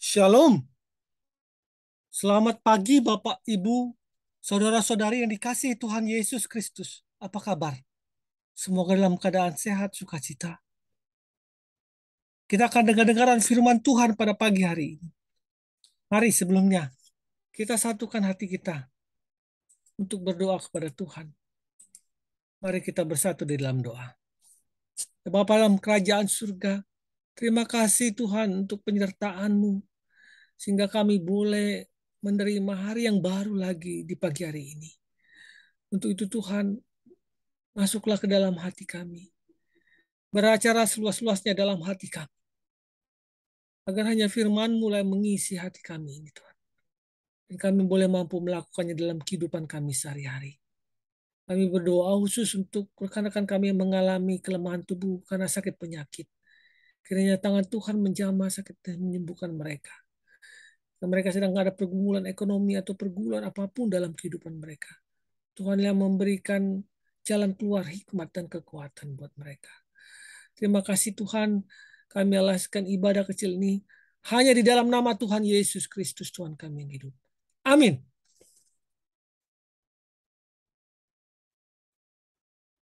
Shalom, selamat pagi Bapak, Ibu, saudara-saudari yang dikasihi Tuhan Yesus Kristus. Apa kabar? Semoga dalam keadaan sehat, sukacita. Kita akan dengar-dengaran firman Tuhan pada pagi hari ini. Mari sebelumnya, kita satukan hati kita untuk berdoa kepada Tuhan. Mari kita bersatu di dalam doa. Bapa dalam kerajaan surga, terima kasih Tuhan untuk penyertaan-Mu, sehingga kami boleh menerima hari yang baru lagi di pagi hari ini. Untuk itu Tuhan, masuklah ke dalam hati kami. Beracara seluas-luasnya dalam hati kami. Agar hanya firman mulai mengisi hati kami ini Tuhan. Dan kami boleh mampu melakukannya dalam kehidupan kami sehari-hari. Kami berdoa khusus untuk rekan-rekan kami yang mengalami kelemahan tubuh karena sakit penyakit. Kiranya tangan Tuhan menjamah sakit dan menyembuhkan mereka. Dan mereka sedang ada pergumulan ekonomi atau pergumulan apapun dalam kehidupan mereka. Tuhan yang memberikan jalan keluar hikmat dan kekuatan buat mereka. Terima kasih Tuhan, kami alaskan ibadah kecil ini hanya di dalam nama Tuhan Yesus Kristus Tuhan kami yang hidup. Amin.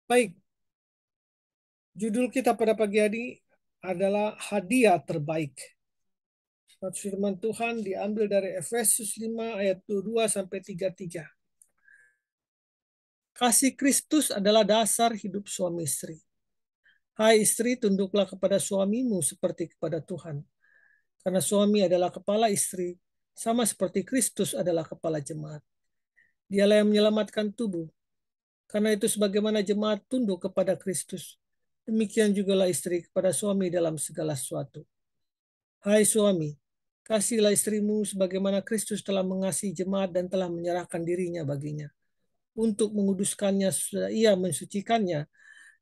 Baik, judul kita pada pagi hari adalah hadiah terbaik. Firman Tuhan diambil dari Efesus 5 ayat 22 sampai 33. Kasih Kristus adalah dasar hidup suami istri. Hai istri, tunduklah kepada suamimu seperti kepada Tuhan. Karena suami adalah kepala istri, sama seperti Kristus adalah kepala jemaat. Dialah yang menyelamatkan tubuh. Karena itu sebagaimana jemaat tunduk kepada Kristus, demikian jugalah istri kepada suami dalam segala sesuatu. Hai suami, kasihilah istrimu sebagaimana Kristus telah mengasihi jemaat dan telah menyerahkan dirinya baginya, untuk menguduskannya supaya ia mensucikannya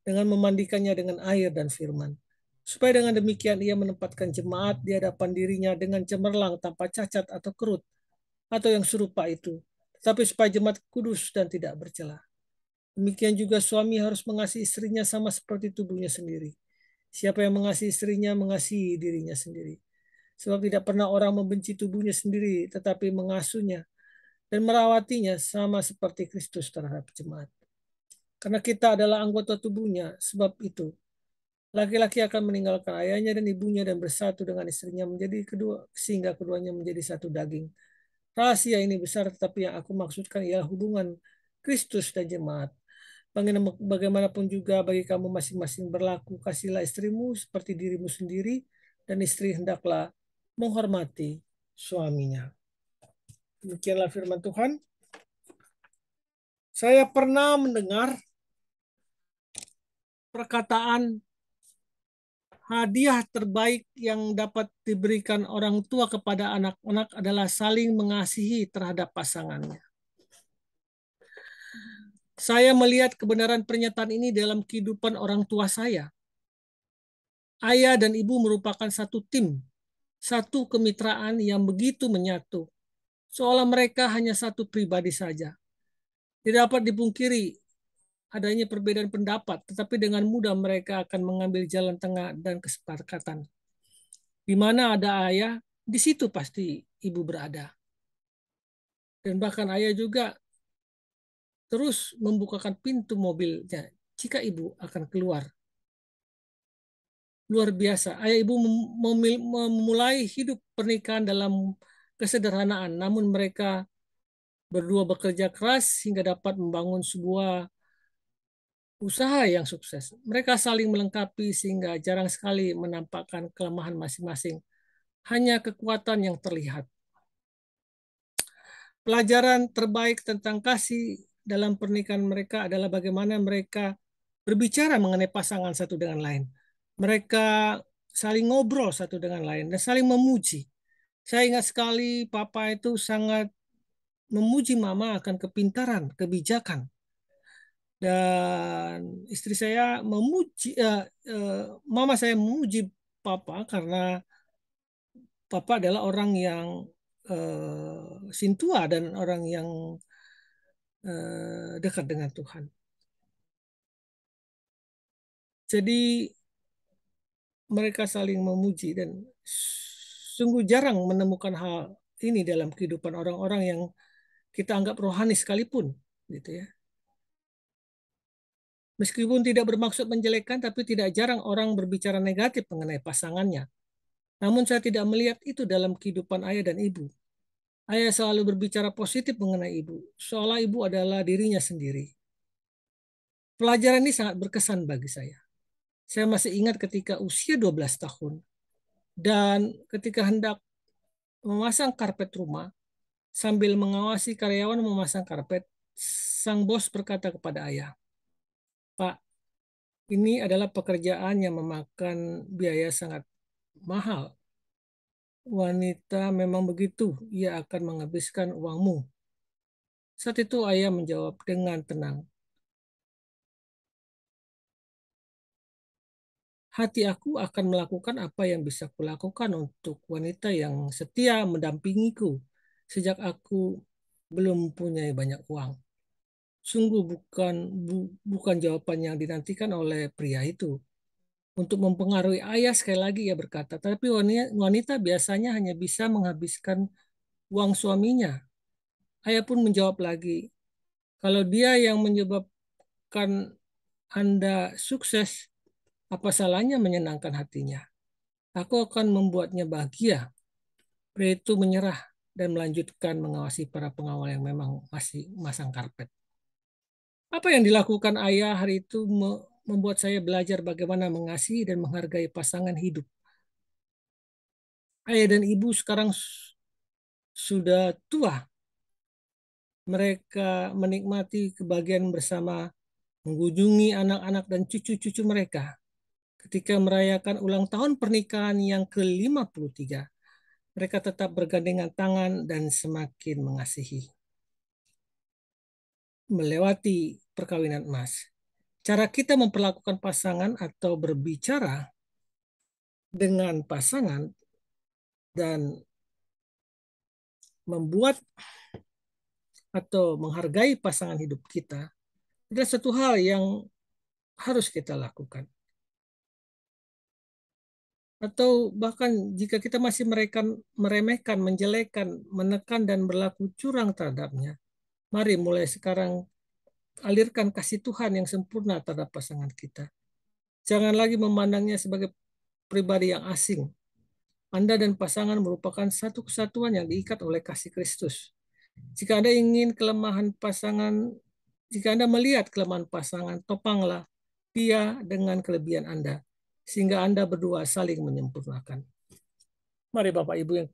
dengan memandikannya dengan air dan firman. Supaya dengan demikian ia menempatkan jemaat di hadapan dirinya dengan cemerlang tanpa cacat atau kerut, atau yang serupa itu. Tetapi supaya jemaat kudus dan tidak bercela. Demikian juga suami harus mengasihi istrinya sama seperti tubuhnya sendiri. Siapa yang mengasihi istrinya mengasihi dirinya sendiri. Sebab tidak pernah orang membenci tubuhnya sendiri, tetapi mengasuhnya dan merawatinya sama seperti Kristus terhadap jemaat. Karena kita adalah anggota tubuhnya, sebab itu laki-laki akan meninggalkan ayahnya dan ibunya dan bersatu dengan istrinya menjadi kedua, sehingga keduanya menjadi satu daging. Rahasia ini besar, tetapi yang aku maksudkan ialah hubungan Kristus dan jemaat. Bagaimanapun juga bagi kamu masing-masing berlaku, kasihlah istrimu seperti dirimu sendiri, dan istri hendaklah menghormati suaminya. Demikianlah firman Tuhan. Saya pernah mendengar perkataan hadiah terbaik yang dapat diberikan orang tua kepada anak-anak adalah saling mengasihi terhadap pasangannya. Saya melihat kebenaran pernyataan ini dalam kehidupan orang tua saya. Ayah dan ibu merupakan satu tim, satu kemitraan yang begitu menyatu, seolah mereka hanya satu pribadi saja. Tidak dapat dipungkiri adanya perbedaan pendapat, tetapi dengan mudah mereka akan mengambil jalan tengah dan kesepakatan. Di mana ada ayah, di situ pasti ibu berada. Dan bahkan ayah juga terus membukakan pintu mobilnya jika ibu akan keluar. Luar biasa. Ayah ibu memulai hidup pernikahan dalam kesederhanaan, namun mereka berdua bekerja keras hingga dapat membangun sebuah usaha yang sukses. Mereka saling melengkapi sehingga jarang sekali menampakkan kelemahan masing-masing. Hanya kekuatan yang terlihat. Pelajaran terbaik tentang kasih dalam pernikahan mereka adalah bagaimana mereka berbicara mengenai pasangan satu dengan lain. Mereka saling ngobrol satu dengan lain dan saling memuji. Saya ingat sekali papa itu sangat memuji mama akan kepintaran, kebijakan. Dan istri saya memuji, mama saya memuji papa karena papa adalah orang yang sintua dan orang yang dekat dengan Tuhan. Jadi mereka saling memuji dan sungguh jarang menemukan hal ini dalam kehidupan orang-orang yang kita anggap rohani sekalipun, gitu ya. Meskipun tidak bermaksud menjelekkan, tapi tidak jarang orang berbicara negatif mengenai pasangannya. Namun saya tidak melihat itu dalam kehidupan ayah dan ibu. Ayah selalu berbicara positif mengenai ibu, seolah ibu adalah dirinya sendiri. Pelajaran ini sangat berkesan bagi saya. Saya masih ingat ketika usia 12 tahun dan ketika hendak memasang karpet rumah, sambil mengawasi karyawan memasang karpet, sang bos berkata kepada ayah, "Pak, ini adalah pekerjaan yang memakan biaya sangat mahal. Wanita memang begitu, ia akan menghabiskan uangmu." Saat itu ayah menjawab dengan tenang, "Hati aku akan melakukan apa yang bisa kulakukan untuk wanita yang setia mendampingiku sejak aku belum punya banyak uang." Sungguh bukan jawaban yang dinantikan oleh pria itu. Untuk mempengaruhi ayah, sekali lagi ia berkata, tapi wanita biasanya hanya bisa menghabiskan uang suaminya. Ayah pun menjawab lagi, kalau dia yang menyebabkan Anda sukses, apa salahnya menyenangkan hatinya? Aku akan membuatnya bahagia. Pria itu menyerah dan melanjutkan mengawasi para pengawal yang memang masih masang karpet. Apa yang dilakukan ayah hari itu membuat saya belajar bagaimana mengasihi dan menghargai pasangan hidup. Ayah dan ibu sekarang sudah tua. Mereka menikmati kebahagiaan bersama, mengunjungi anak-anak dan cucu-cucu mereka. Ketika merayakan ulang tahun pernikahan yang ke-53, mereka tetap bergandengan tangan dan semakin mengasihi. Melewati perkawinan emas. Cara kita memperlakukan pasangan atau berbicara dengan pasangan dan membuat atau menghargai pasangan hidup kita adalah satu hal yang harus kita lakukan. Atau bahkan jika kita masih meremehkan, menjelekkan, menekan, dan berlaku curang terhadapnya, mari mulai sekarang alirkan kasih Tuhan yang sempurna terhadap pasangan kita. Jangan lagi memandangnya sebagai pribadi yang asing. Anda dan pasangan merupakan satu kesatuan yang diikat oleh kasih Kristus. Jika Anda ingin kelemahan pasangan, jika Anda melihat kelemahan pasangan, topanglah dia dengan kelebihan Anda, sehingga Anda berdua saling menyempurnakan. Mari Bapak Ibu yang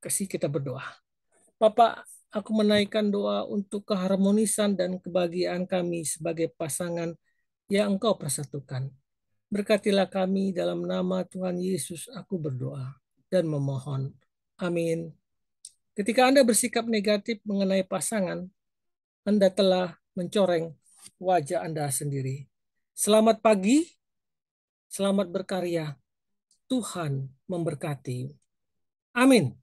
kasih, kita berdoa. Bapak, aku menaikkan doa untuk keharmonisan dan kebahagiaan kami sebagai pasangan yang Engkau persatukan. Berkatilah kami dalam nama Tuhan Yesus, aku berdoa dan memohon. Amin. Ketika Anda bersikap negatif mengenai pasangan, Anda telah mencoreng wajah Anda sendiri. Selamat pagi, selamat berkarya. Tuhan memberkati. Amin.